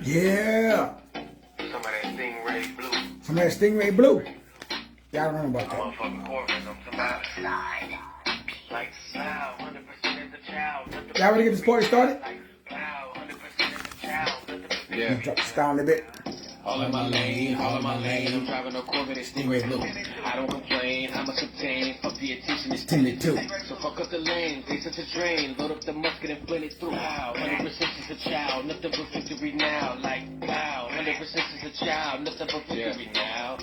Yeah. Some of that Stingray Blue. Some of that Stingray Blue. Y'all don't know about that. Motherfucking Corvette, I'm talking about. Like, wow, 100% is the child. Y'all ready to get this party started? Like, wow, 100% is the child. Yeah. Drop this down a bit. All in my lane, I'm driving a Corvette, it's Stingray Blue. I don't complain, I must obtain, fuck the attention, it's tended to. So fuck up the lane, they such a drain, load up the musket and blend it through. Wow, 100% is a child, nothing but victory now. Like, wow, 100% is a child, nothing but victory now.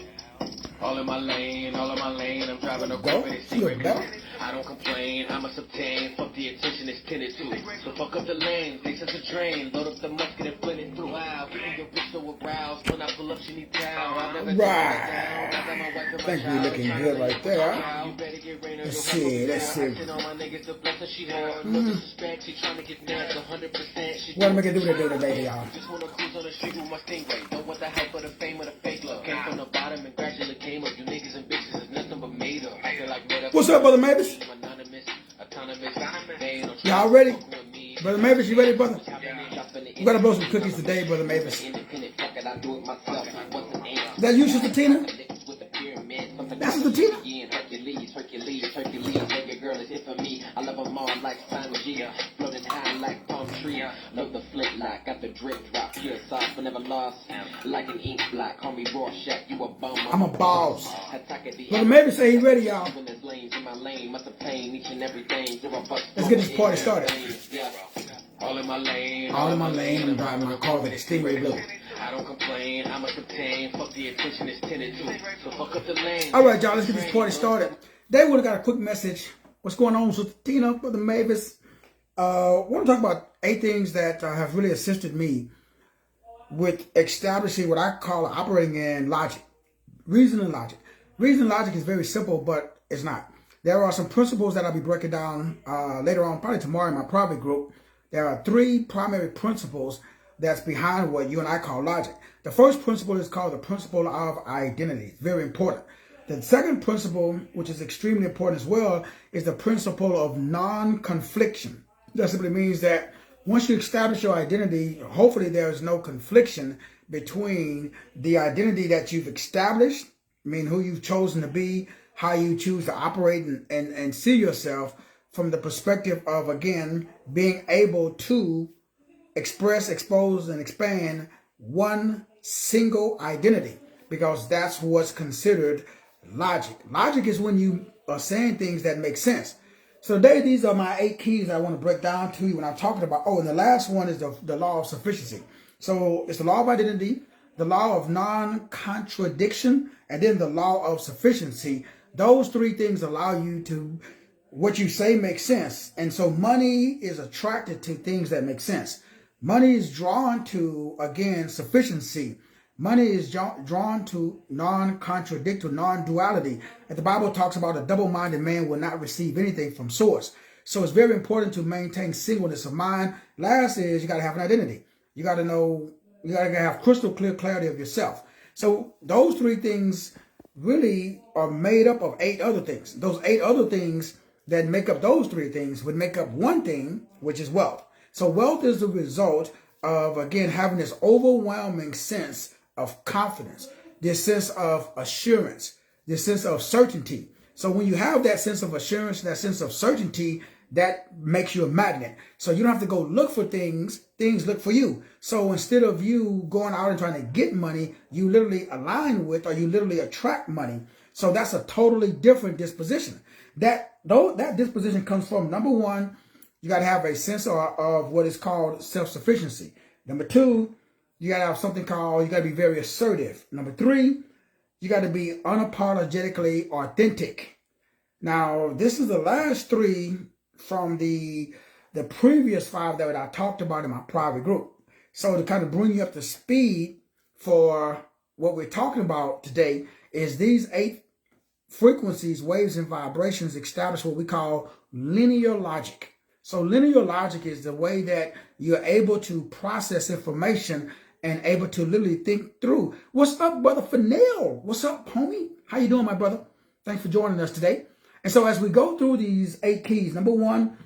All in my lane, I'm driving a Corvette, it's Stingray Blue. I don't complain, I must obtain, fuck the attention, it's tended to. So fuck up the lane, they such a drain, load up the musket and blend it through. Wow, getting your bitch so aroused, when I pull up she need power. Right. I think we're looking good right there. Let's see. What am I gonna do today, y'all? Just wanna cruise on the street with my Stingray. Don't want the hype or the fame or the fake love. Came from the bottom and gradually came up. You niggas and bitches is nothing but made up. I feel like made up. What's up, Brother Mavis? Y'all ready? Brother Mavis, you ready, brother? We gotta blow some cookies today, Brother Mavis. Is that you, Sister Tina? That's Sister Tina? I love them all like Sangia, floating high like palm tree. Love the flintlock, got the drip drop, pure soft, but never lost. Like an ink block, call me Rorschach, you a bum. I'm a boss. Brother Mavis say he ready, y'all. Let's get this party started. All in my lane, I'm driving my Corvette, Stingray Blue. I don't complain, I must obtain, fuck the attention it's tended to. So fuck up the lane. All right, y'all, let's get this party started. They would have got a quick message. What's going on, Sister Tina, Brother Mavis? I want to talk about 8 things that have really assisted me with establishing what I call operating in logic. Reason and logic. Reason and logic is very simple, but it's not. There are some principles that I'll be breaking down later on, probably tomorrow in my private group. There are 3 primary principles that's behind what you and I call logic. The first principle is called the principle of identity. It's very important. The second principle, which is extremely important as well, is the principle of non-confliction. That simply means that once you establish your identity, hopefully there is no confliction between the identity that you've established, I mean who you've chosen to be, how you choose to operate and see yourself from the perspective of, again, being able to express, expose, and expand one single identity, because that's what's considered logic. Logic is when you are saying things that make sense. So today, these are my 8 keys I want to break down to you when I'm talking about, and the last one is the law of sufficiency. So it's the law of identity, the law of non-contradiction, and then the law of sufficiency. Those 3 things allow you to, what you say makes sense. And so money is attracted to things that make sense. Money is drawn to, again, sufficiency. Money is drawn to non-contradictory, non-duality. And the Bible talks about a double-minded man will not receive anything from source. So it's very important to maintain singleness of mind. Last is you got to have an identity. You got to know, you got to have crystal clear clarity of yourself. So those 3 things really are made up of 8 other things. Those 8 other things that make up those 3 things would make up one thing, which is wealth. So wealth is the result of, again, having this overwhelming sense of confidence, this sense of assurance, this sense of certainty. So when you have that sense of assurance, that sense of certainty, that makes you a magnet. So you don't have to go look for things, things look for you. So instead of you going out and trying to get money, you literally align with, or you literally attract money. So that's a totally different disposition. That disposition comes from, number 1, you got to have a sense of what is called self-sufficiency. Number 2, you got to have something called, you got to be very assertive. Number 3, you got to be unapologetically authentic. Now, this is the last 3 from the previous 5 that I talked about in my private group. So to kind of bring you up to speed for what we're talking about today is these 8 frequencies, waves, and vibrations establish what we call linear logic. So linear logic is the way that you're able to process information and able to literally think through. What's up, Brother Fennell? What's up, homie? How you doing, my brother? Thanks for joining us today. And so as we go through these 8 keys, number 1,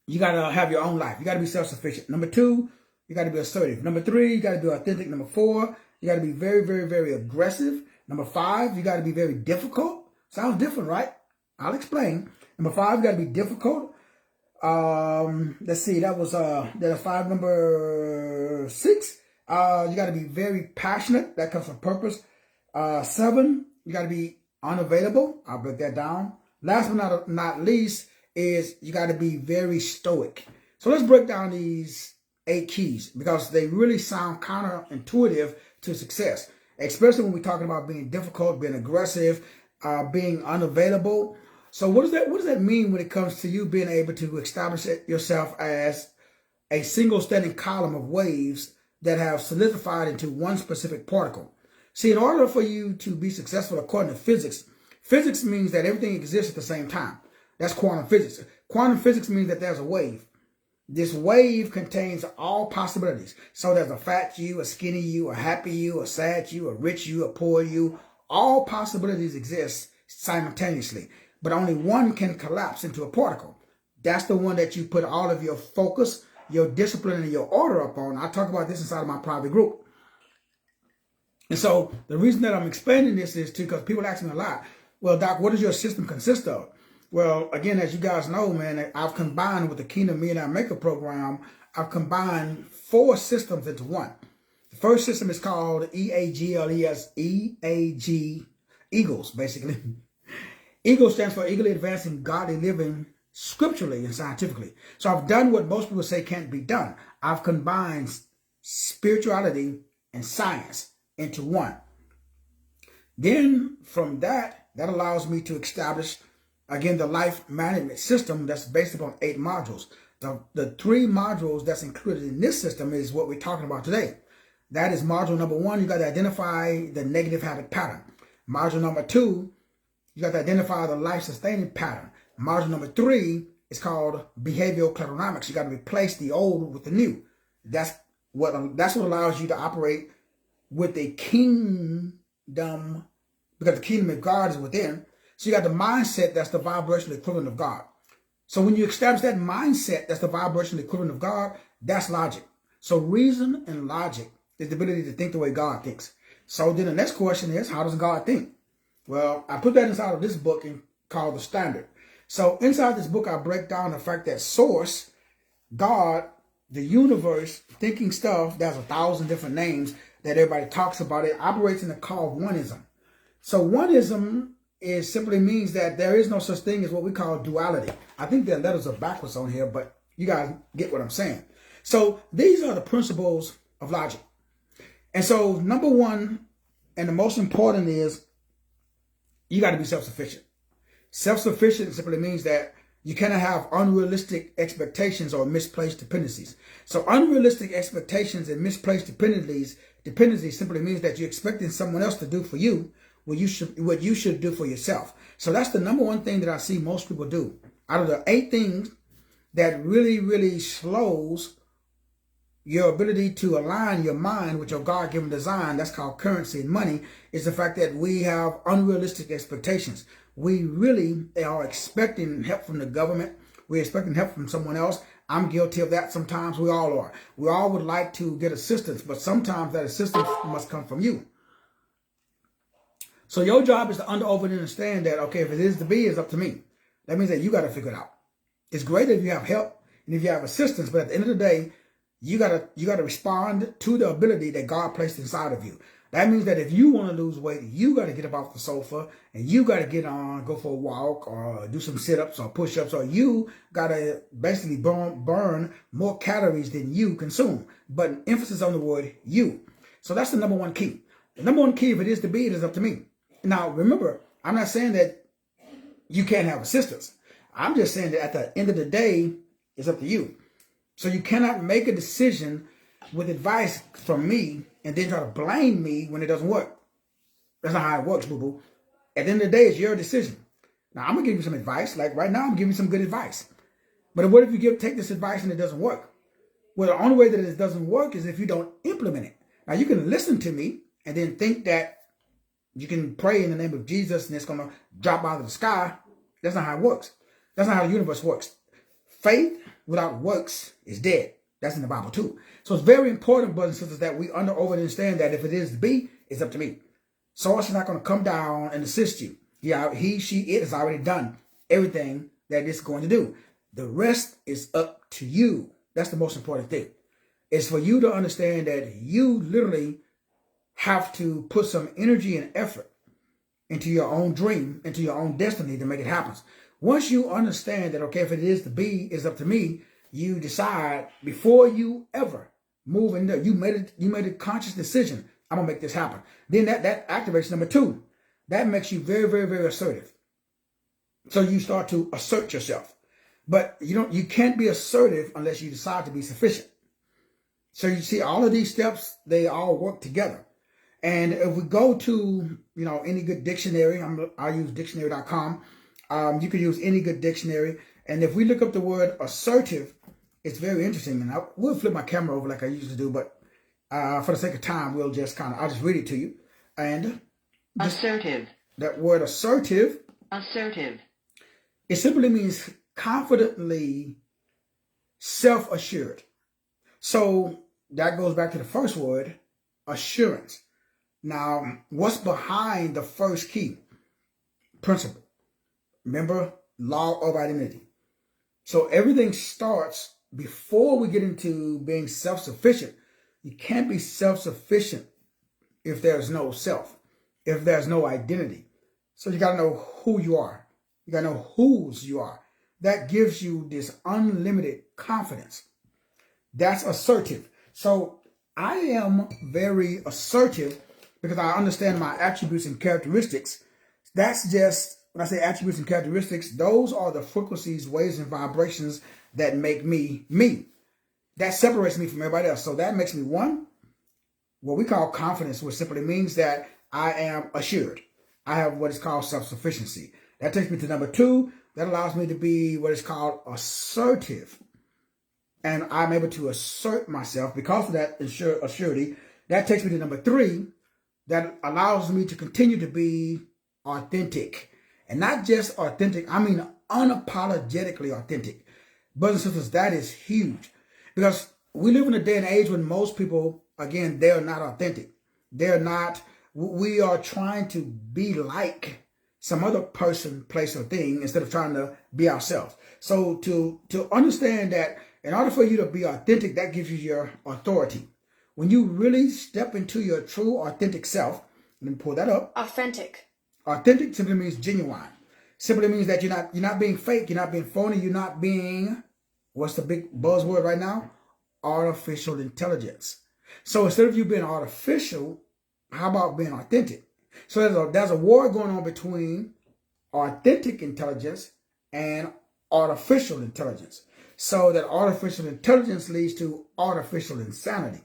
you got to have your own life. You got to be self-sufficient. Number 2, you got to be assertive. Number 3, you got to be authentic. Number 4, you got to be very, very, very aggressive. Number 5, you got to be very difficult. Sounds different, right? I'll explain. Number 5, you got to be difficult. Let's see, that's 5. Number 6, you got to be very passionate. That comes from purpose. 7, you got to be unavailable. I'll break that down. Last but not least is you got to be very stoic. So let's break down these 8 keys because they really sound counterintuitive to success, especially when we're talking about being difficult, being aggressive, being unavailable. So what does that mean when it comes to you being able to establish yourself as a single standing column of waves that have solidified into one specific particle? See, in order for you to be successful according to physics, physics means that everything exists at the same time. That's quantum physics. Quantum physics means that there's a wave. This wave contains all possibilities. So there's a fat you, a skinny you, a happy you, a sad you, a rich you, a poor you. All possibilities exist simultaneously, but only one can collapse into a particle. That's the one that you put all of your focus, your discipline, and your order upon. I talk about this inside of my private group. And so the reason that I'm explaining this is because people ask me a lot, well, Doc, what does your system consist of? Well, again, as you guys know, man, I've combined with the Kingdom Millionaire Maker program, I've combined 4 systems into one. The first system is called EAGLES, EAG, Eagles, basically. Eagle stands for Eagerly Advancing Godly Living Scripturally and Scientifically. So I've done what most people say can't be done. I've combined spirituality and science into one. Then from that allows me to establish, again, the life management system that's based upon 8 modules. The 3 modules that's included in this system is what we're talking about today. That is module number 1, you got to identify the negative habit pattern. Module number 2, you got to identify the life-sustaining pattern. Module number 3 is called behavioral clitonomics. You got to replace the old with the new. That's what allows you to operate with a kingdom, because the kingdom of God is within. So you got the mindset that's the vibrational equivalent of God. So when you establish that mindset that's the vibrational equivalent of God, that's logic. So reason and logic is the ability to think the way God thinks. So then the next question is, how does God think? Well, I put that inside of this book called The Standard. So inside this book, I break down the fact that Source, God, the universe, thinking stuff, there's 1,000 different names that everybody talks about. It operates in the call of oneism. So oneism simply means that there is no such thing as what we call duality. I think the letters are backwards on here, but you guys get what I'm saying. So these are the principles of logic. And so number 1, and the most important is, you got to be self-sufficient. Self-sufficient simply means that you cannot have unrealistic expectations or misplaced dependencies. So unrealistic expectations and misplaced dependencies simply means that you're expecting someone else to do for you what you should do for yourself. So that's the number 1 thing that I see most people do. Out of the 8 things that really, really slows your ability to align your mind with your God-given design, that's called currency and money, is the fact that we have unrealistic expectations. We really are expecting help from the government. We're expecting help from someone else. I'm guilty of that sometimes. We all are. We all would like to get assistance, but sometimes that assistance must come from you. So your job is to understand that, okay, if it is to be, it's up to me. That means that you got to figure it out. It's great if you have help and if you have assistance, but at the end of the day, you gotta respond to the ability that God placed inside of you. That means that if you want to lose weight, you got to get up off the sofa and you got to go for a walk or do some sit-ups or push-ups, or you got to basically burn more calories than you consume. But emphasis on the word you. So that's the number 1 key. The number 1 key, if it is to be, it is up to me. Now, remember, I'm not saying that you can't have assistance. I'm just saying that at the end of the day, it's up to you. So you cannot make a decision with advice from me and then try to blame me when it doesn't work. That's not how it works, boo-boo. At the end of the day, it's your decision. Now, I'm going to give you some advice. Like right now, I'm giving you some good advice. But what if you take this advice and it doesn't work? Well, the only way that it doesn't work is if you don't implement it. Now, you can listen to me and then think that you can pray in the name of Jesus and it's going to drop out of the sky. That's not how it works. That's not how the universe works. Faith without works is dead. That's in the Bible too. So it's very important, brothers and sisters, that we understand that if it is to be, it's up to me. Source is not going to come down and assist you. He, she, it has already done everything that it's going to do. The rest is up to you. That's the most important thing. It's for you to understand that you literally have to put some energy and effort into your own dream, into your own destiny to make it happen. Once you understand that, okay, if it is to be, it's up to me, you decide before you ever move in there, you made a conscious decision, I'm gonna make this happen. Then that activates number 2. That makes you very, very, very assertive. So you start to assert yourself. But you can't be assertive unless you decide to be sufficient. So you see all of these steps, they all work together. And if we go to, any good dictionary, I use dictionary.com. You can use any good dictionary. And if we look up the word assertive, it's very interesting. And I will flip my camera over like I usually do, but for the sake of time, I'll just read it to you. And assertive. That word assertive. Assertive. It simply means confidently self-assured. So that goes back to the first word, assurance. Now, what's behind the first key? Principle. Remember, law of identity. So everything starts before we get into being self-sufficient. You can't be self-sufficient if there's no self, if there's no identity. So you got to know who you are. You got to know whose you are. That gives you this unlimited confidence. That's assertive. So I am very assertive because I understand my attributes and characteristics. That's just, when I say attributes and characteristics, those are the frequencies, waves, and vibrations that make me me. That separates me from everybody else. So that makes me one, what we call confidence, which simply means that I am assured. I have what is called self-sufficiency. That takes me to number 2. That allows me to be what is called assertive. And I'm able to assert myself because of that assurity. That takes me to number 3. That allows me to continue to be authentic. And not just authentic, I mean unapologetically authentic. Brothers and sisters, that is huge. Because we live in a day and age when most people, again, they're not authentic. They're not, we are trying to be like some other person, place, or thing instead of trying to be ourselves. So to understand that in order for you to be authentic, that gives you your authority. When you really step into your true authentic self, let me pull that up. Authentic. Authentic simply means genuine. Simply means that you're not being fake, you're not being phony, you're not being, what's the big buzzword right now? Artificial intelligence. So instead of you being artificial, how about being authentic? So there's a war going on between authentic intelligence and artificial intelligence. So that artificial intelligence leads to artificial insanity.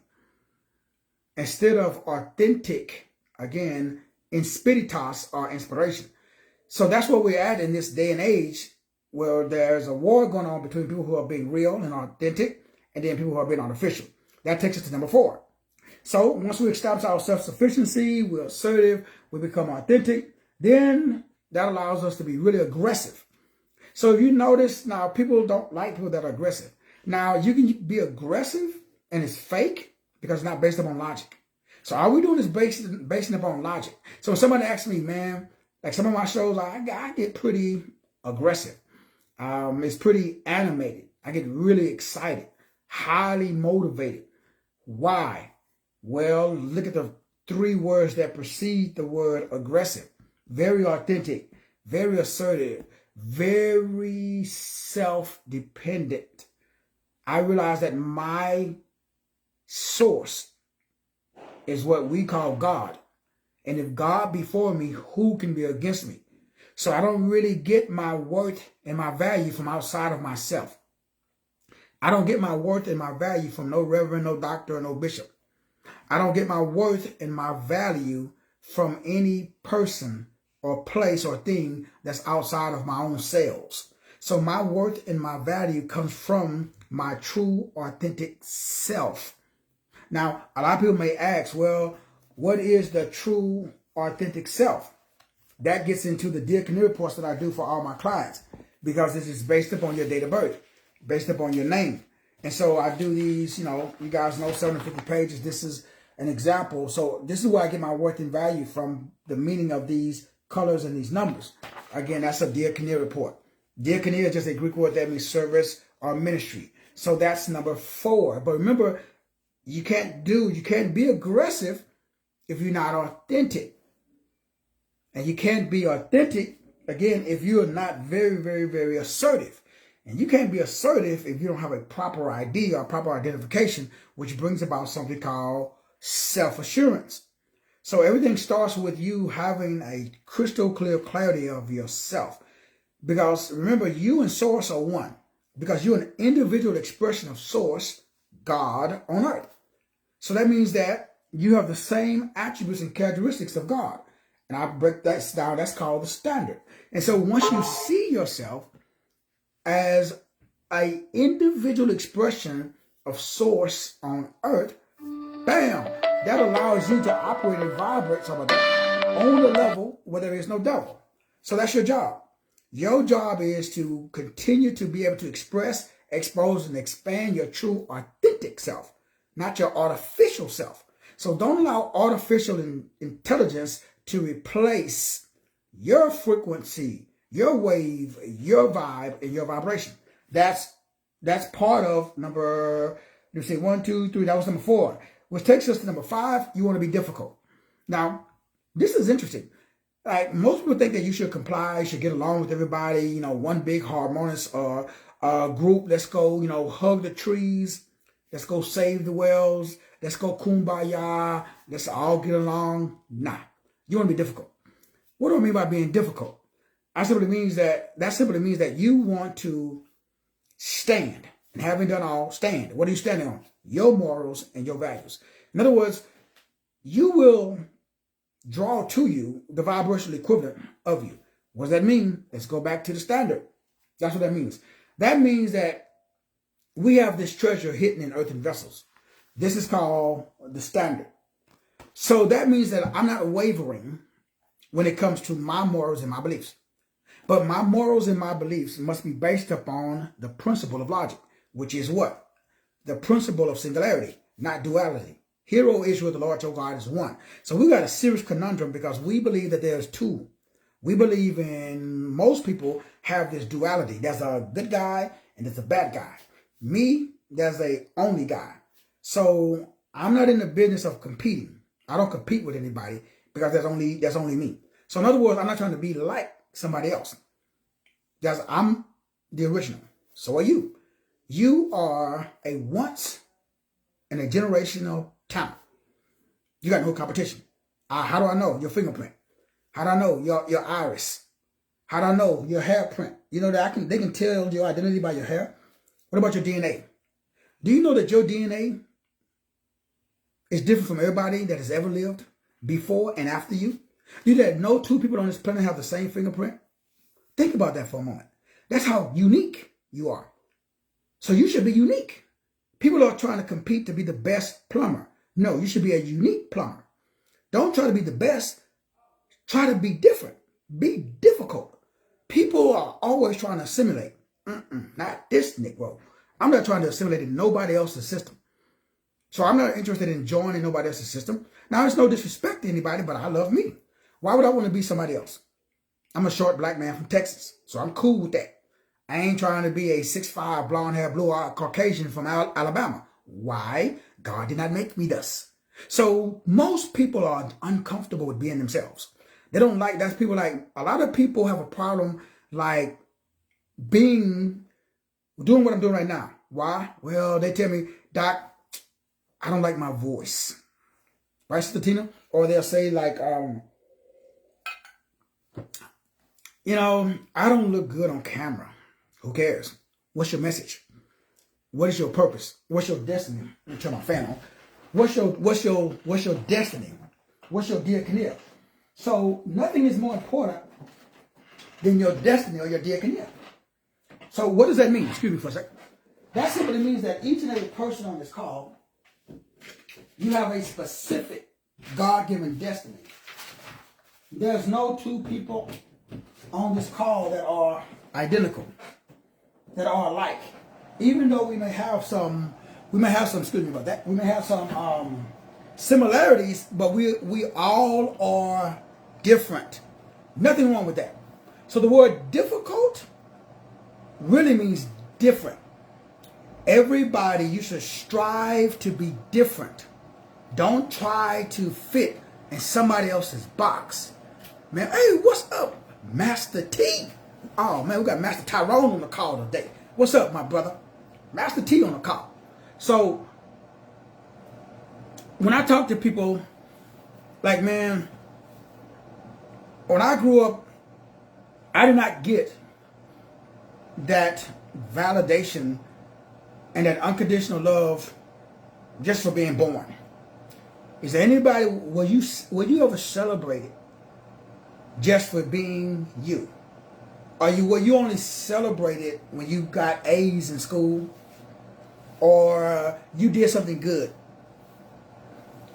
Instead of authentic, again, inspiritas or inspiration. So that's where we're at in this day and age where there's a war going on between people who are being real and authentic and then people who are being artificial. That takes us to number 4. So once we establish our self-sufficiency, we're assertive, we become authentic, then that allows us to be really aggressive. So if you notice now, people don't like people that are aggressive. Now you can be aggressive and it's fake because it's not based upon logic. So all we're doing is basing upon logic. So when somebody asks me, man, like some of my shows, I get pretty aggressive. It's pretty animated. I get really excited, highly motivated. Why? Well, look at the 3 words that precede the word aggressive. Very authentic, very assertive, very self-dependent. I realize that my source is what we call God. And if God be for me, who can be against me? So I don't really get my worth and my value from outside of myself. I don't get my worth and my value from no reverend, no doctor, or no bishop. I don't get my worth and my value from any person or place or thing that's outside of my own selves. So my worth and my value comes from my true, authentic self. Now, a lot of people may ask, well, what is the true, authentic self? That gets into the Dear Canary reports that I do for all my clients because this is based upon your date of birth, based upon your name. And so I do these, you know, you guys know 750 pages. This is an example. So this is where I get my worth and value from, the meaning of these colors and these numbers. Again, that's a diaconia report. Diaconia is just a Greek word that means service or ministry. So that's number 4. But remember, you can't be aggressive if you're not authentic. And you can't be authentic, again, if you're not very, very, very assertive. And you can't be assertive if you don't have a proper ID or proper identification, which brings about something called self-assurance. So everything starts with you having a crystal clear clarity of yourself. Because remember, you and Source are one. Because you're an individual expression of Source, God, on earth. So that means that you have the same attributes and characteristics of God. And I break that down. That's called the standard. And so once you see yourself as an individual expression of Source on earth, bam, that allows you to operate and vibrate on the level where there is no devil. So that's your job. Your job is to continue to be able to express, expose, and expand your true authentic self, not your artificial self. So don't allow artificial intelligence to replace your frequency, your wave, your vibe, and your vibration. That's part of number, you say 1, 2, 3, that was number 4. Which takes us to number 5, you want to be difficult. Now, this is interesting. Like, most people think that you should comply, should get along with everybody, you know, one big harmonious group. Let's go, you know, hug the trees. Let's go save the whales. Let's go kumbaya. Let's all get along. Nah, you want to be difficult. What do I mean by being difficult? That simply means that you want to stand. And having done all, stand. What are you standing on? Your morals and your values. In other words, you will draw to you the vibrational equivalent of you. What does that mean? Let's go back to the standard. That's what that means. That means that we have this treasure hidden in earthen vessels. This is called the standard. So that means that I'm not wavering when it comes to my morals and my beliefs. But my morals and my beliefs must be based upon the principle of logic, which is what? The principle of singularity, not duality. Hear, O Israel, the Lord your God is one. So we got a serious conundrum because we believe that there's two. We believe most people have this duality. There's a good guy and there's a bad guy. Me, there's a only guy. So I'm not in the business of competing. I don't compete with anybody because there's only me. So in other words, I'm not trying to be like somebody else. Because I'm the original. So are you. You are a once in a generational talent. You got no competition. How do I know? Your fingerprint. How do I know? Your iris. How do I know? Your hair print. You know that they can tell your identity by your hair. What about your DNA? Do you know that your DNA is different from everybody that has ever lived before and after you? Do you know that no two people on this planet have the same fingerprint? Think about that for a moment. That's how unique you are. So you should be unique. People are trying to compete to be the best plumber. No, you should be a unique plumber. Don't try to be the best. Try to be different. Be difficult. People are always trying to assimilate. Not this Negro. I'm not trying to assimilate in nobody else's system. So I'm not interested in joining nobody else's system. Now, it's no disrespect to anybody, but I love me. Why would I want to be somebody else? I'm a short black man from Texas, so I'm cool with that. I ain't trying to be a 6'5", blonde-haired, blue-eyed Caucasian from Alabama. Why? God did not make me thus. So most people are uncomfortable with being themselves. They don't like, that's people like, a lot of people have a problem like doing what I'm doing right now. Why? Well, they tell me, Doc, I don't like my voice. Right, Sister Tina? Or they'll say like, you know, I don't look good on camera. Who cares? What's your message? What is your purpose? What's your destiny? Let me turn my fan on. What's your destiny? What's your diaconia? So nothing is more important than your destiny or your diaconia. So what does that mean? Excuse me for a second. That simply means that each and every person on this call, you have a specific God-given destiny. There's no two people on this call that are identical, that are alike. even though we may have some, excuse me about that, we may have some similarities, but we all are different. Nothing wrong with that. So the word difficult really means different. Everybody, you should strive to be different. Don't try to fit in somebody else's box. Man, hey, what's up, Master T? Oh, man, we got Master Tyrone on the call today. What's up, my brother? Master T on the call. So, when I talk to people, like, man, when I grew up, I did not get that validation and that unconditional love just for being born. Is there anybody, were you ever celebrated just for being you? Were you only celebrated when you got A's in school? Or you did something good?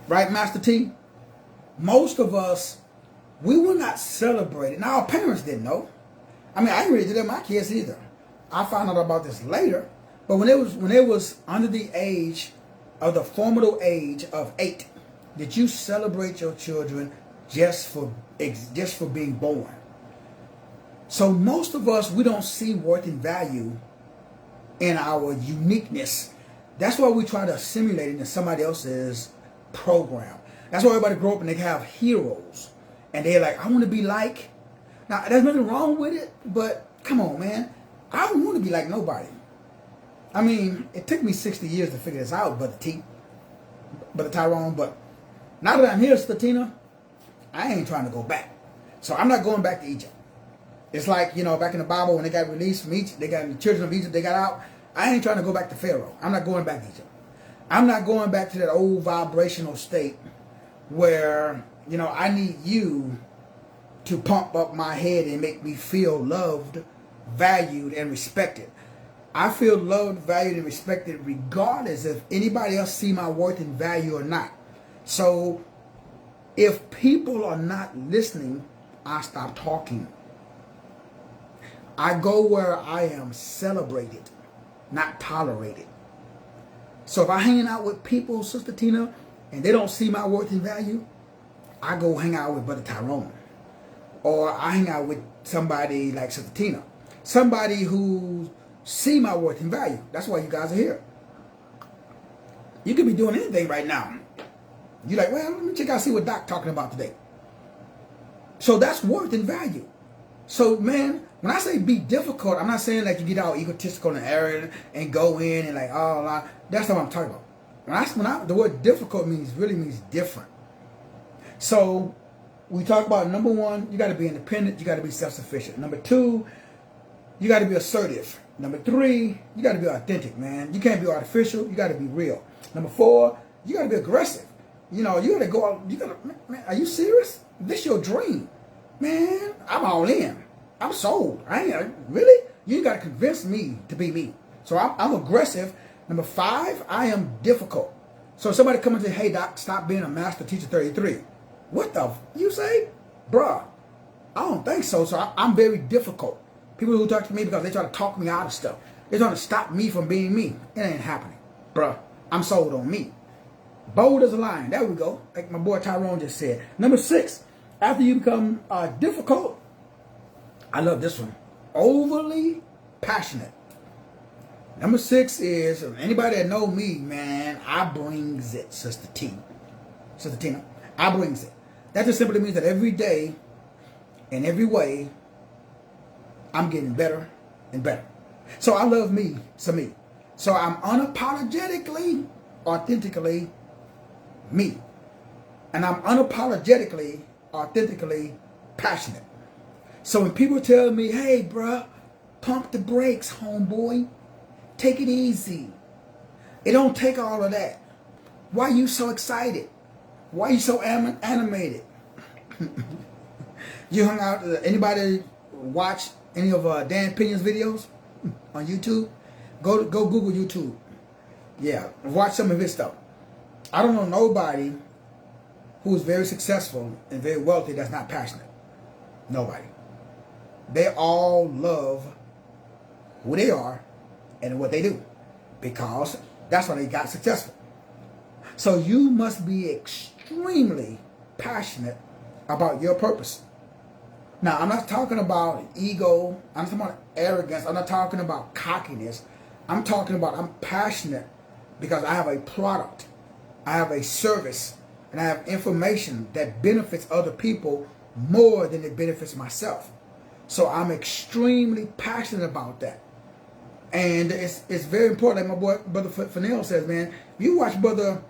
Right, Master T? Most of us, we were not celebrated. Now, our parents didn't know. I mean, I didn't really do that to my kids either. I found out about this later. But when it was under the age of the formidable age of 8, did you celebrate your children just for being born? So most of us, we don't see worth and value in our uniqueness. That's why we try to assimilate into somebody else's program. That's why everybody grow up and they have heroes. And they're like, I want to be like. Now, there's nothing wrong with it, but come on, man. I don't want to be like nobody. I mean, it took me 60 years to figure this out, Brother Tyrone, but now that I'm here, Statina, I ain't trying to go back. So I'm not going back to Egypt. It's like, back in the Bible when they got released from Egypt, they got the children of Egypt, they got out. I ain't trying to go back to Pharaoh. I'm not going back to Egypt. I'm not going back to that old vibrational state where, I need you to pump up my head and make me feel loved, valued, and respected. I feel loved, valued, and respected regardless if anybody else see my worth and value or not. So if people are not listening, I stop talking. I go where I am celebrated, not tolerated. So if I'm hanging out with people, Sister Tina, and they don't see my worth and value, I go hang out with Brother Tyrone. Or I hang out with somebody like Sister Tina. Somebody who see my worth and value. That's why you guys are here. You could be doing anything right now. You're like, well, let me check out, see what Doc talking about today. So that's worth and value. So, man, when I say be difficult, I'm not saying like you get all egotistical and arrogant and go in and like, oh, that's not what I'm talking about. The word difficult really means different. So we talk about, number one, you got to be independent. You got to be self-sufficient. Number two, you got to be assertive. Number three, you got to be authentic, man. You can't be artificial. You got to be real. Number four, you got to be aggressive. You got to go out. Man, are you serious? This your dream. Man, I'm all in. I'm sold. Really? You got to convince me to be me. So I'm aggressive. Number five, I am difficult. So somebody come and say, hey, Doc, stop being a master teacher 33. What the you say? Bruh, I don't think so. So I'm very difficult. People who talk to me because they try to talk me out of stuff. They're trying to stop me from being me. It ain't happening. Bruh, I'm sold on me. Bold as a lion. There we go. Like my boy Tyrone just said. Number six, after you become difficult, I love this one. Overly passionate. Number six is, anybody that know me, man, I brings it, Sister Tina. I brings it. That just simply means that every day, in every way, I'm getting better and better. So I love me, some me. So I'm unapologetically, authentically me. And I'm unapologetically, authentically passionate. So when people tell me, hey, bruh, pump the brakes, homeboy. Take it easy. It don't take all of that. Why you so excited? Why you so animated? You hung out, anybody watch any of Dan Pinion's videos on YouTube? Go Google YouTube. Yeah, watch some of his stuff. I don't know nobody who is very successful and very wealthy that's not passionate. Nobody. They all love who they are and what they do. because that's why they got successful. So you must be extremely passionate about your purpose. Now, I'm not talking about ego. I'm not talking about arrogance. I'm not talking about cockiness. I'm talking about I'm passionate because I have a product, I have a service, and I have information that benefits other people more than it benefits myself. So I'm extremely passionate about that. And it's very important. Like my boy, Brother Fennell says, man, if you watch Brother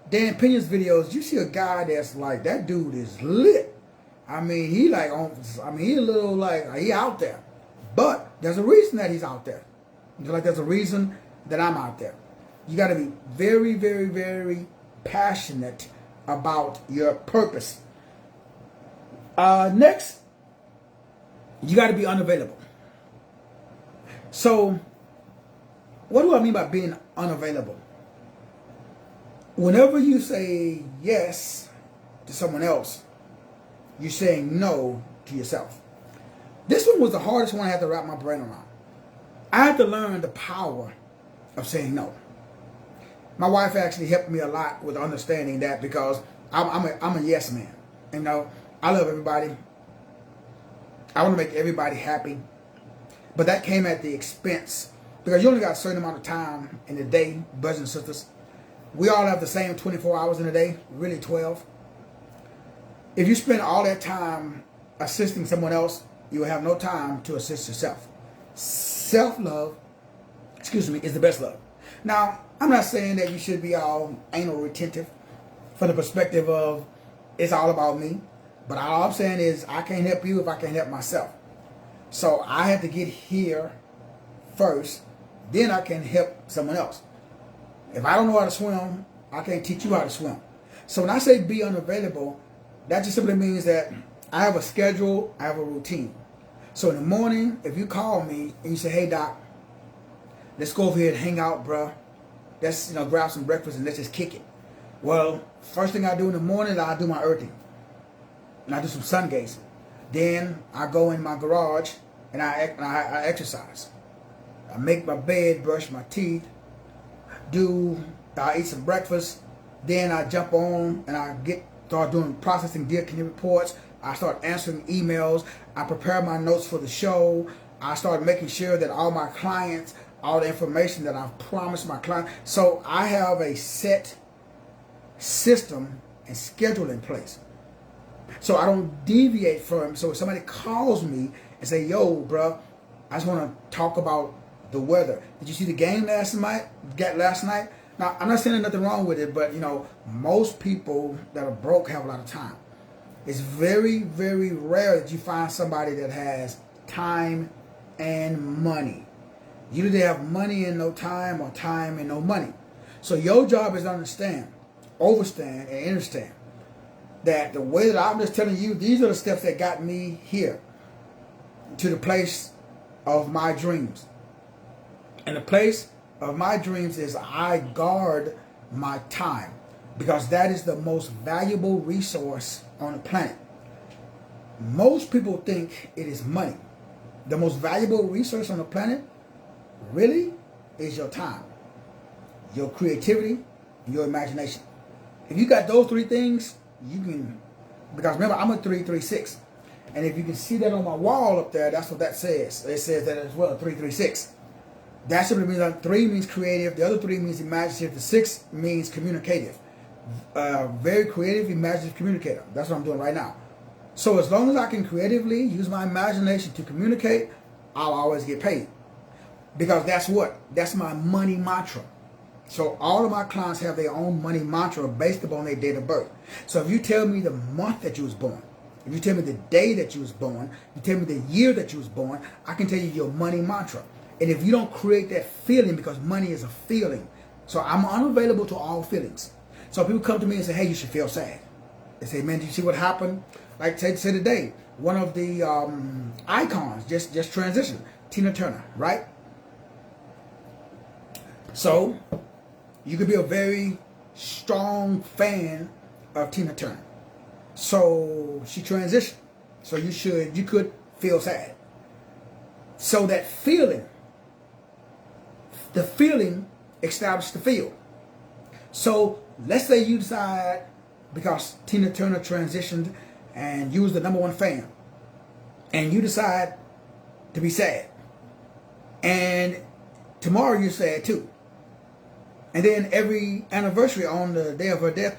Dan Pena's videos, you see a guy that's like, that dude is lit. I mean, he like, he a little like, he out there. But there's a reason that he's out there. Just like there's a reason that I'm out there. You got to be very, very, very passionate about your purpose. Next, you got to be unavailable. So, what do I mean by being unavailable? Whenever you say yes to someone else, you're saying no to yourself. This one was the hardest one I had to wrap my brain around. I had to learn the power of saying no. My wife actually helped me a lot with understanding that because I'm a yes man. You know, I love everybody. I want to make everybody happy. But that came at the expense because you only got a certain amount of time in the day, brothers and sisters. We all have the same 24 hours in a day, really 12. If you spend all that time assisting someone else, you will have no time to assist yourself. Self-love, is the best love. Now, I'm not saying that you should be all anal retentive from the perspective of it's all about me. But all I'm saying is I can't help you if I can't help myself. So I have to get here first, then I can help someone else. If I don't know how to swim, I can't teach you how to swim. So when I say be unavailable, that just simply means that I have a schedule, I have a routine. So in the morning, if you call me and you say, hey doc, let's go over here and hang out, bruh. Let's grab some breakfast and let's just kick it. Well, first thing I do in the morning is I do my earthing. And I do some sun gazing. Then I go in my garage and I exercise. I make my bed, brush my teeth, I eat some breakfast. Then I jump on and I start doing processing Dear Community reports. I start answering emails. I prepare my notes for the show. I start making sure that all my clients, all the information that I've promised my clients. So I have a set system and schedule in place. So I don't deviate from. So if somebody calls me and say, yo, bro, I just want to talk about the weather. Did you see the game last night? Now, I'm not saying there's nothing wrong with it, but, most people that are broke have a lot of time. It's very, very rare that you find somebody that has time and money. You either have money and no time or time and no money. So your job is to understand, overstand, and understand that the way that I'm just telling you, these are the steps that got me here to the place of my dreams. And the place of my dreams is I guard my time because that is the most valuable resource on the planet. Most people think it is money. The most valuable resource on the planet really is your time, your creativity, and your imagination. If you got those three things, you can, because remember, I'm a 336. And if you can see that on my wall up there, that's what that says. It says that as well, 336. That simply means that 3 means creative, the other 3 means imaginative, the 6 means communicative. Very creative, imaginative communicator. That's what I'm doing right now. So as long as I can creatively use my imagination to communicate, I'll always get paid. Because that's my money mantra. So all of my clients have their own money mantra based upon their date of birth. So if you tell me the month that you was born, if you tell me the day that you was born, you tell me the year that you was born, I can tell you your money mantra. And if you don't create that feeling, because money is a feeling, so I'm unavailable to all feelings. So people come to me and say, hey, you should feel sad. They say, man, did you see what happened? Like say today, one of the icons just transitioned, Tina Turner, right? So you could be a very strong fan of Tina Turner. So she transitioned. So you could feel sad. So that feeling, the feeling establish the field. So let's say you decide, because Tina Turner transitioned and you was the #1 fan, and you decide to be sad. And tomorrow you're sad too. And then every anniversary on the day of her death,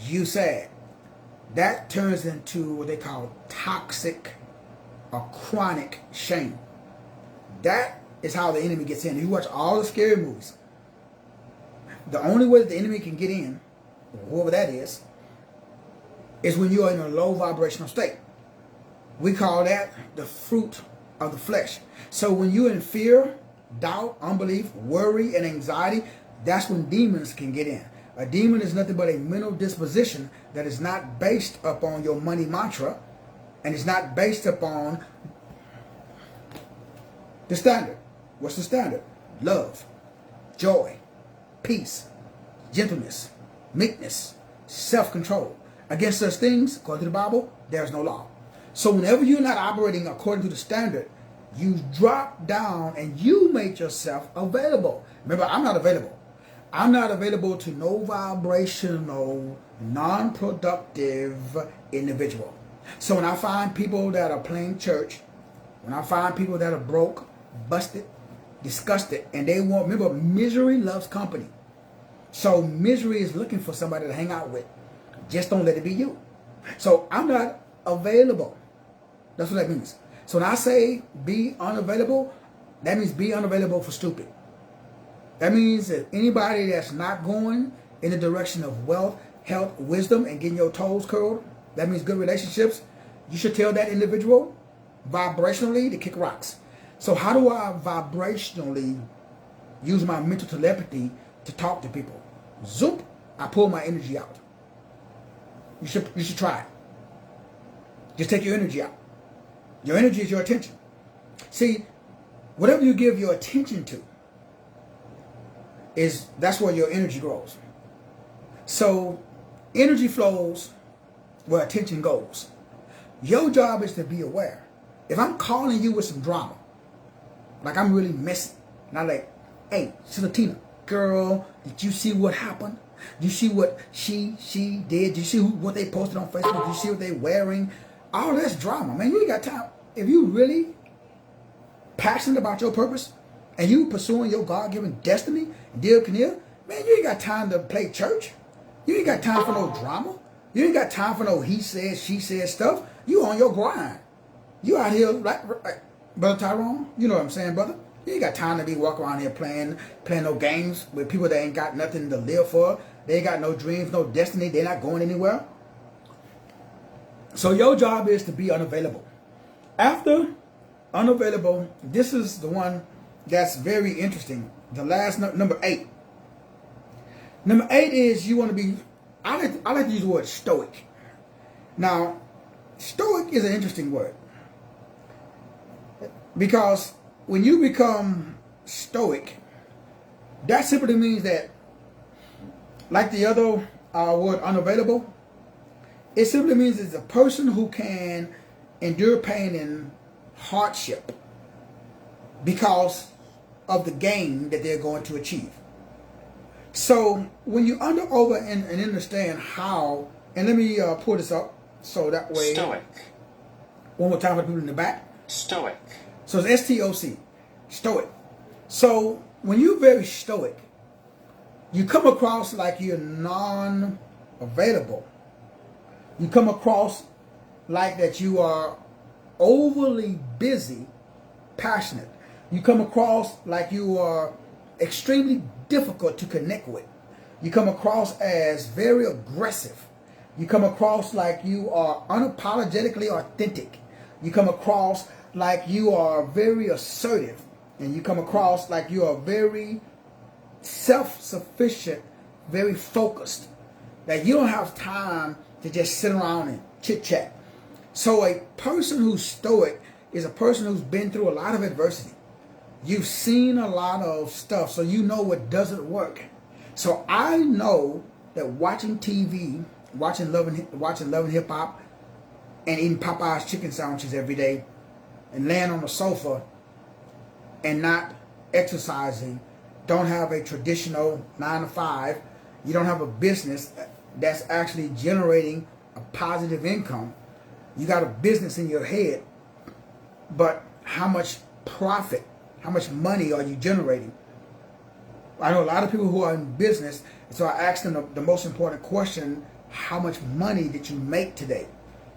you sad. That turns into what they call toxic or chronic shame. That is how the enemy gets in. You watch all the scary movies. The only way that the enemy can get in, whoever that is when you are in a low vibrational state. We call that the fruit of the flesh. So when you're in fear, doubt, unbelief, worry, and anxiety, that's when demons can get in. A demon is nothing but a mental disposition that is not based upon your money mantra, and it's not based upon the standard. What's the standard? Love, joy, peace, gentleness, meekness, self-control. Against such things, according to the Bible, there's no law. So whenever you're not operating according to the standard, you drop down and you make yourself available. Remember, I'm not available. I'm not available to no vibrational, non-productive individual. So when I find people that are playing church, when I find people that are broke, busted, disgusted, and they want, remember, misery loves company. So misery is looking for somebody to hang out with. Just don't let it be you. So I'm not available. That's what that means. So when I say be unavailable, that means be unavailable for stupid. That means that anybody that's not going in the direction of wealth, health, wisdom, and getting your toes curled, that means good relationships, you should tell that individual vibrationally to kick rocks. So how do I vibrationally use my mental telepathy to talk to people? Zoop, I pull my energy out. You should try it. Just take your energy out. Your energy is your attention. See, whatever you give your attention to, that's where your energy grows. So energy flows where attention goes. Your job is to be aware. If I'm calling you with some drama, like I'm really messy, and I'm like, hey, Sister Tina, girl, did you see what happened? Did you see what she did? Did you see what they posted on Facebook? Did you see what they wearing? All that's drama, man. You ain't got time. If you really passionate about your purpose and you pursuing your God-given destiny, deal Kinnear, man, you ain't got time to play church. You ain't got time for no drama. You ain't got time for no he said, she said stuff. You on your grind. You out here like Brother Tyrone. You know what I'm saying, brother? You ain't got time to be walking around here playing no games with people that ain't got nothing to live for. They ain't got no dreams, no destiny. They're not going anywhere. So your job is to be unavailable. After unavailable, this is the one that's very interesting. The last number 8. Number 8 is you want to be, I like to use the word stoic. Now, stoic is an interesting word. Because when you become stoic, that simply means that, like the other word unavailable, it simply means it's a person who can endure pain and hardship because of the gain that they're going to achieve. So when you over and understand how, and let me pull this up so that way. Stoic. One more time for the people in the back. Stoic. So it's STOC. Stoic. So when you're very stoic, you come across like you're non-available. You come across like that you are overly busy, passionate. You come across like you are extremely difficult to connect with. You come across as very aggressive. You come across like you are unapologetically authentic. You come across like you are very assertive. And you come across like you are very self-sufficient, very focused. That you don't have time to just sit around and chit-chat. So a person who's stoic is a person who's been through a lot of adversity. You've seen a lot of stuff, so you know what doesn't work. So I know that watching TV, watching Love and Hip Hop, and eating Popeye's chicken sandwiches every day, and laying on the sofa, and not exercising, don't have a traditional 9 to 5, you don't have a business that's actually generating a positive income. You got a business in your head, but how much profit, how much money are you generating? I know a lot of people who are in business, so I asked them the most important question: how much money did you make today?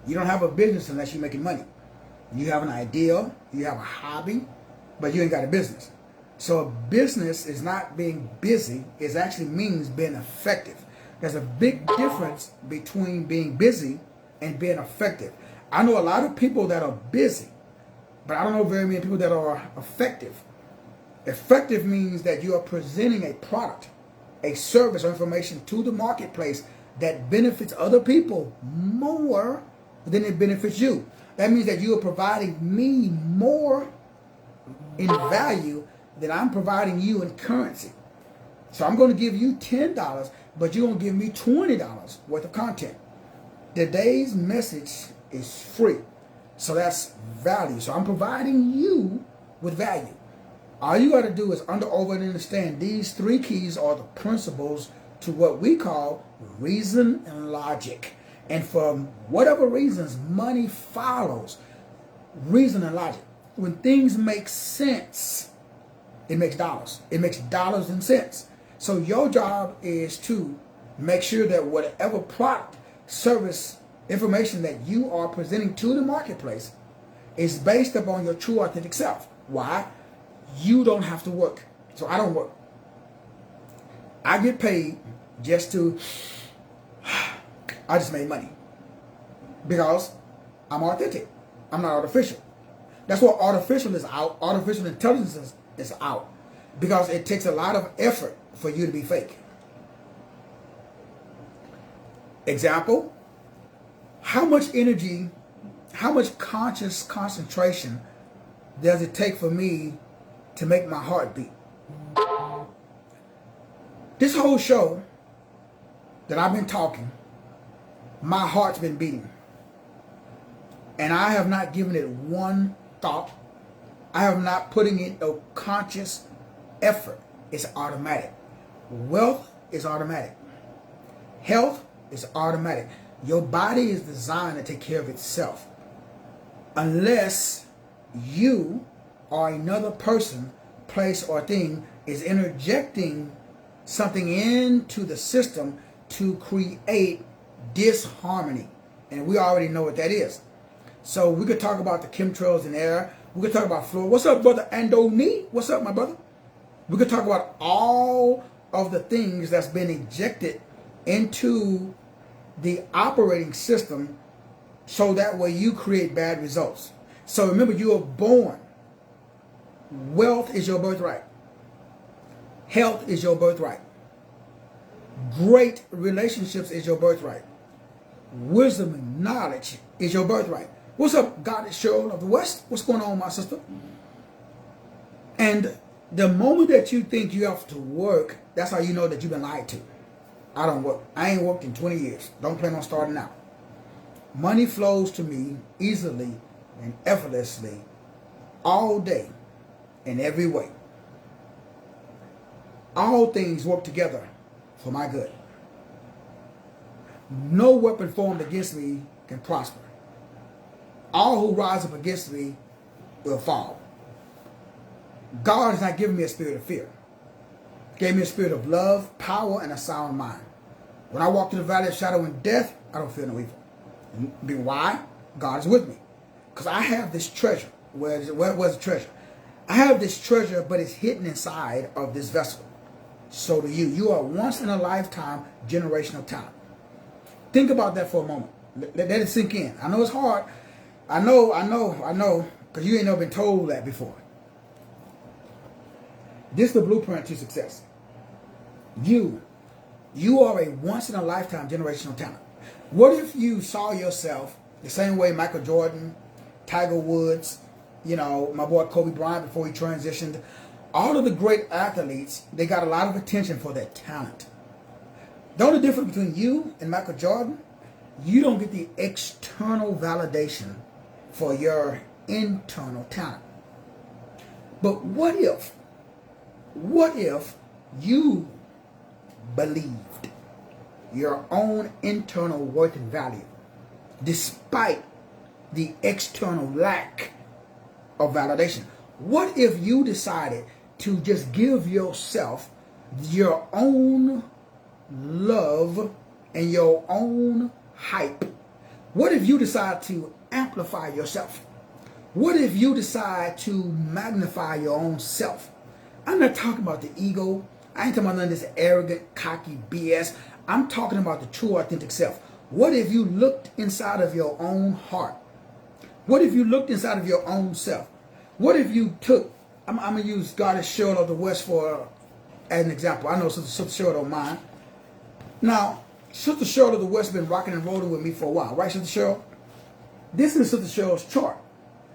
You don't have a business unless you're making money. You have an idea, you have a hobby, but you ain't got a business. So a business is not being busy, it actually means being effective. There's a big difference between being busy and being effective. I know a lot of people that are busy, but I don't know very many people that are effective. Effective means that you are presenting a product, a service or information to the marketplace that benefits other people more than it benefits you. That means that you are providing me more in value than I'm providing you in currency. So I'm going to give you $10, but you're going to give me $20 worth of content. Today's message is free. So that's value. So I'm providing you with value. All you got to do is over and understand these 3 keys are the principles to what we call reason and logic. And for whatever reasons, money follows reason and logic. When things make sense, it makes dollars. It makes dollars and cents. So your job is to make sure that whatever product, service, information that you are presenting to the marketplace is based upon your true authentic self. Why? You don't have to work. So I don't work. I get paid just to, I just made money. Because I'm authentic. I'm not artificial. That's what artificial is out. Artificial intelligence is out. Because it takes a lot of effort for you to be fake. Example, how much energy, how much conscious concentration does it take for me to make my heart beat? This whole show that I've been talking, my heart's been beating. And I have not given it one thought. I have not putting in no conscious effort. It's automatic. Wealth is automatic. Health is automatic. Your body is designed to take care of itself. Unless you or another person, place, or thing is interjecting something into the system to create disharmony. And we already know what that is. So we could talk about the chemtrails in air. We could talk about Florida. What's up, brother Andoni? What's up, my brother? We could talk about all of the things that's been injected into the operating system so that way you create bad results. So remember, you are born. Wealth is your birthright. Health is your birthright. Great relationships is your birthright. Wisdom and knowledge is your birthright. What's up, Goddess Cheryl of the West? What's going on, my sister? And the moment that you think you have to work, that's how you know that you've been lied to. I don't work. I ain't worked in 20 years. Don't plan on starting now. Money flows to me easily and effortlessly all day in every way. All things work together for my good. No weapon formed against me can prosper. All who rise up against me will fall. God has not given me a spirit of fear. He gave me a spirit of love, power, and a sound mind. When I walk through the valley of shadow and death, I don't fear no evil. Why? God is with me. Because I have this treasure. Where's the treasure? I have this treasure, but it's hidden inside of this vessel. So do you. You are once in a lifetime generational talent. Think about that for a moment. Let it sink in. I know it's hard. I know, because you ain't never been told that before. This is the blueprint to success. You are a once-in-a-lifetime generational talent. What if you saw yourself the same way Michael Jordan, Tiger Woods, my boy Kobe Bryant before he transitioned, all of the great athletes, they got a lot of attention for their talent. The only difference between you and Michael Jordan, you don't get the external validation for your internal talent. But what if you believed your own internal worth and value, despite the external lack of validation? What if you decided to just give yourself your own love and your own hype? What if you decide to amplify yourself? What if you decide to magnify your own self? I'm not talking about the ego. I ain't talking about none of this arrogant, cocky BS. I'm talking about the true, authentic self. What if you looked inside of your own heart? What if you looked inside of your own self? What if you took, I'm going to use Goddess Cheryl of the West as an example. I know Sister Cheryl don't mind. Now, Sister Cheryl of the West has been rocking and rolling with me for a while, right, Sister Cheryl? This is Sister Cheryl's chart.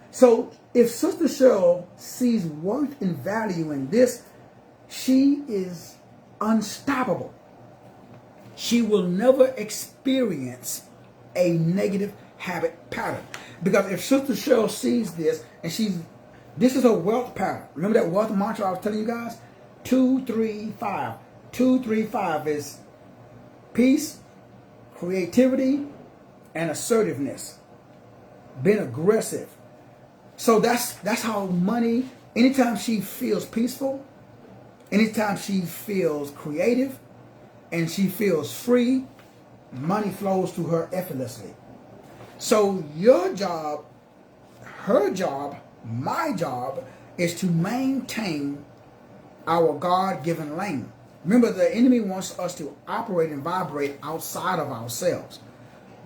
So if Sister Cheryl sees worth and value in this, she is unstoppable. She will never experience a negative habit pattern. Because if Sister Cheryl sees this, and this is her wealth pattern. Remember that wealth mantra I was telling you guys? 2, 3, 5. 2, 3, 5 is peace, creativity, and assertiveness. Being aggressive. So that's how money, anytime she feels peaceful, anytime she feels creative, and she feels free, money flows to her effortlessly. So your job, her job, my job is to maintain our God-given lane. Remember, the enemy wants us to operate and vibrate outside of ourselves.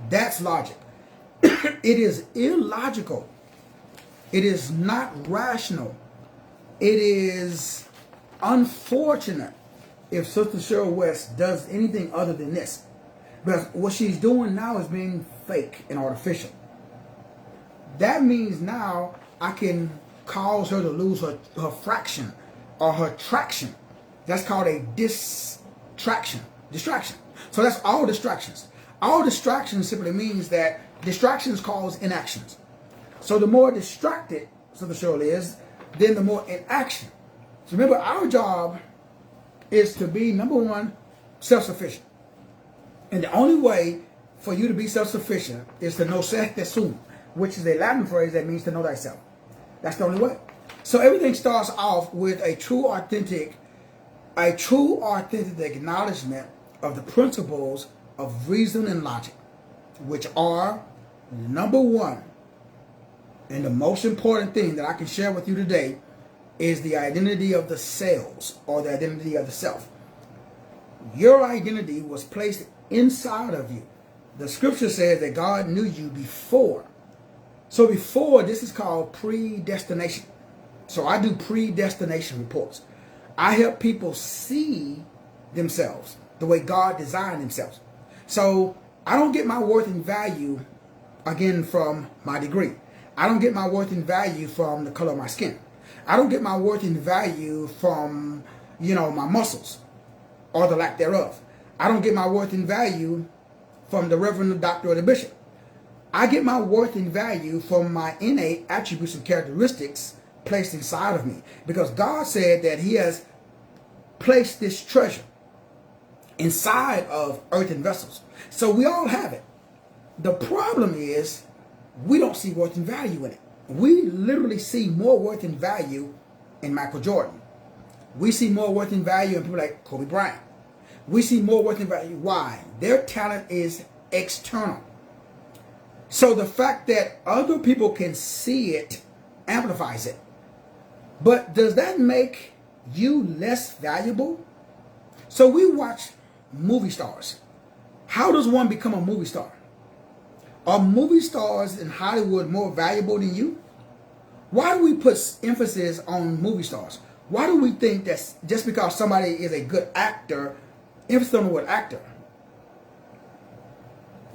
That's logic. It is illogical. It is not rational. It is unfortunate if Sister Cheryl West does anything other than this. Because what she's doing now is being fake and artificial. That means now I can cause her to lose her fraction or her traction. That's called a distraction. So that's all distractions. All distractions simply means that distractions cause inactions. So the more distracted Sister Cheryl is, then the more inaction. So remember, our job is to be, number one, self-sufficient. And the only way for you to be self-sufficient is to know se te sum, which is a Latin phrase that means to know thyself. That's the only way. So everything starts off with a true authentic acknowledgement of the principles of reason and logic, which are, number one, and the most important thing that I can share with you today is the identity of the selves, or the identity of the self. Your identity was placed inside of you. The scripture says that God knew you before. So before, this is called predestination. So I do predestination reports. I help people see themselves the way God designed themselves. So I don't get my worth and value, again, from my degree. I don't get my worth and value from the color of my skin. I don't get my worth and value from, my muscles or the lack thereof. I don't get my worth and value from the reverend, the doctor, or the bishop. I get my worth and value from my innate attributes and characteristics placed inside of me. Because God said that He has placed this treasure inside of earthen vessels. So we all have it. The problem is we don't see worth and value in it. We literally see more worth and value in Michael Jordan. We see more worth and value in people like Kobe Bryant. We see more worth and value. Why? Their talent is external. So the fact that other people can see it amplifies it. But does that make you less valuable? So we watch movie stars. How does one become a movie star? Are movie stars in Hollywood more valuable than you? Why do we put emphasis on movie stars? Why do we think that just because somebody is a good actor, emphasis on the word actor,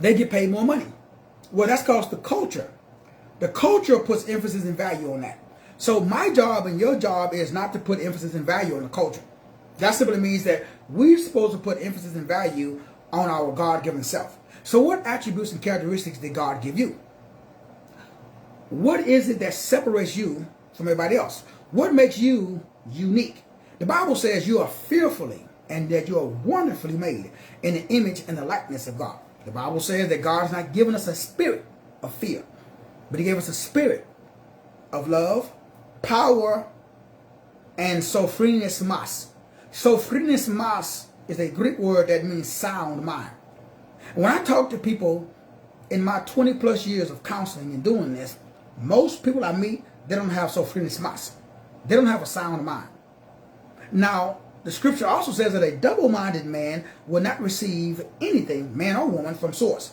they get paid more money? Well, that's because the culture. The culture puts emphasis and value on that. So my job and your job is not to put emphasis and value on the culture. That simply means that we're supposed to put emphasis and value on our God-given self. So what attributes and characteristics did God give you? What is it that separates you from everybody else? What makes you unique? The Bible says you are fearfully and that you are wonderfully made in the image and the likeness of God. The Bible says that God has not given us a spirit of fear, but he gave us a spirit of love, power, and sophronismas. Sophronismas is a Greek word that means sound mind. When I talk to people in my 20 plus years of counseling and doing this, most people I meet, they don't have sophronismas. They don't have a sound mind. Now, the scripture also says that a double-minded man will not receive anything, man or woman, from source.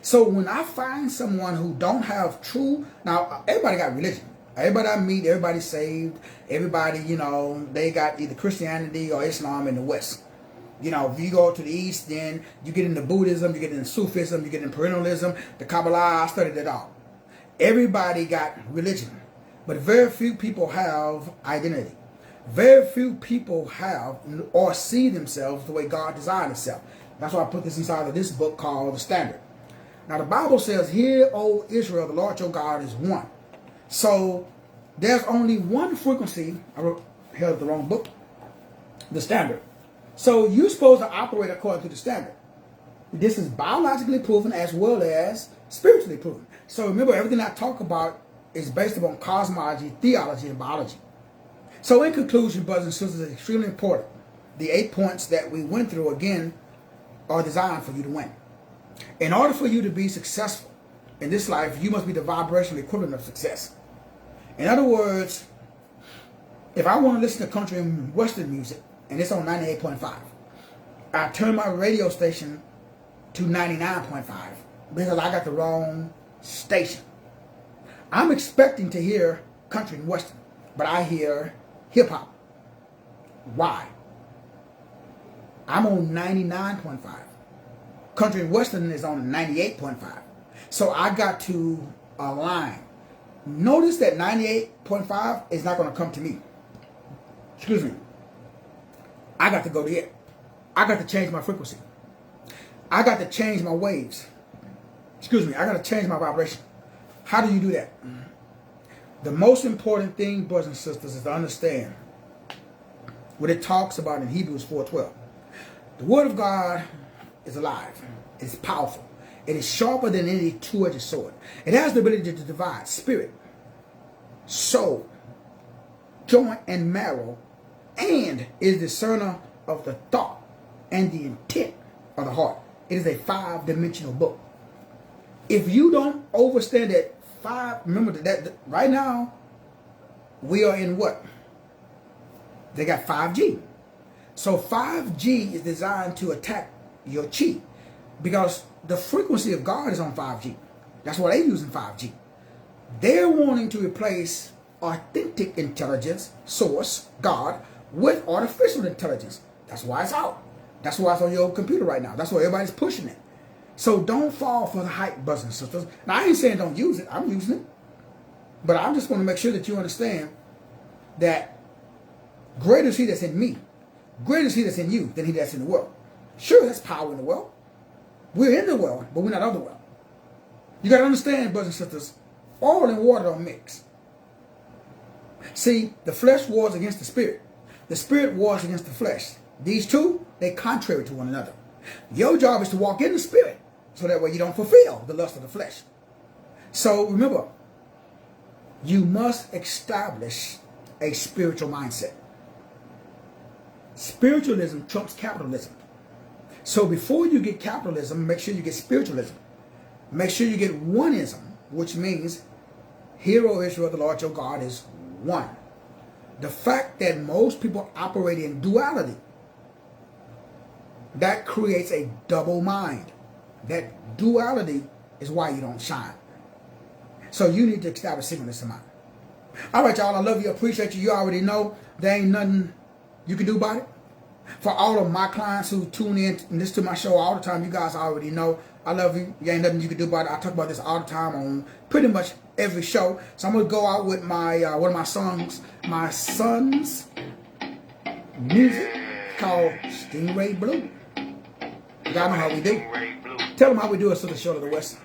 So when I find someone who don't have true, now everybody got religion. Everybody I meet, everybody's saved. Everybody, they got either Christianity or Islam in the West. If you go to the East, then you get into Buddhism, you get into Sufism, you get into perennialism, the Kabbalah. I studied it all. Everybody got religion, but very few people have identity. Very few people have or see themselves the way God designed himself. That's why I put this inside of this book called The Standard. Now the Bible says, "Hear, O Israel, the Lord your God is one." So there's only one frequency. I held the wrong book. The Standard. So you're supposed to operate according to the standard. This is biologically proven as well as spiritually proven. So remember, everything I talk about is based upon cosmology, theology, and biology. So in conclusion, brothers and sisters, it's extremely important. The 8 points that we went through, again, are designed for you to win. In order for you to be successful in this life, you must be the vibrational equivalent of success. In other words, if I want to listen to country and western music, and it's on 98.5, I turn my radio station to 99.5 because I got the wrong station. I'm expecting to hear country and western, but I hear hip-hop. Why? I'm on 99.5. Country and western is on 98.5. So I got to align. Notice that 98.5 is not going to come to me. Excuse me. I got to go there. I got to change my frequency. I got to change my waves. Excuse me. I got to change my vibration. How do you do that? The most important thing, brothers and sisters, is to understand what it talks about in Hebrews 4:12. The Word of God is alive. It is powerful. It is sharper than any two-edged sword. It has the ability to divide spirit, soul, joint, and marrow, and is discerner of the thought and the intent of the heart. It is a 5-dimensional book. If you don't understand that remember that right now we are in what? They got 5G. So 5G is designed to attack your chi, because the frequency of God is on 5G. That's why they're using 5G. They're wanting to replace authentic intelligence, source, God, with artificial intelligence. That's why it's out. That's why it's on your computer right now. That's why everybody's pushing it. So don't fall for the hype, brothers and sisters. Now, I ain't saying don't use it. I'm using it. But I just want to make sure that you understand that greater is he that's in me, greater is he that's in you than he that's in the world. Sure, that's power in the world. We're in the world, but we're not of the world. You got to understand, brothers and sisters, oil and water don't mix. See, the flesh wars against the spirit. The spirit wars against the flesh. These two, they contrary to one another. Your job is to walk in the spirit, so that way you don't fulfill the lust of the flesh. So remember, you must establish a spiritual mindset. Spiritualism trumps capitalism. So before you get capitalism, make sure you get spiritualism. Make sure you get oneism, which means, "Hear, O Israel, the Lord your God is one." The fact that most people operate in duality, that creates a double mind. That duality is why you don't shine. So you need to establish singleness in mind. All right, y'all. I love you. Appreciate you. You already know there ain't nothing you can do about it. For all of my clients who tune in and listen to my show all the time, you guys already know I love you. There ain't nothing you can do about it. I talk about this all the time on pretty much every show. So I'm going to go out with my one of my songs, my son's music called Stingray Blue. Y'all know how we do. Tell them how we do it, so the show to the West.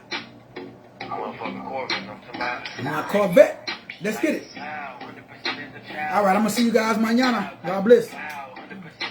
Motherfucking Corvette, I'm talking about. My Corvette. Let's get it. Wow, 100% is the child. All right, I'm going to see you guys mañana. God bless. Wow, 100%.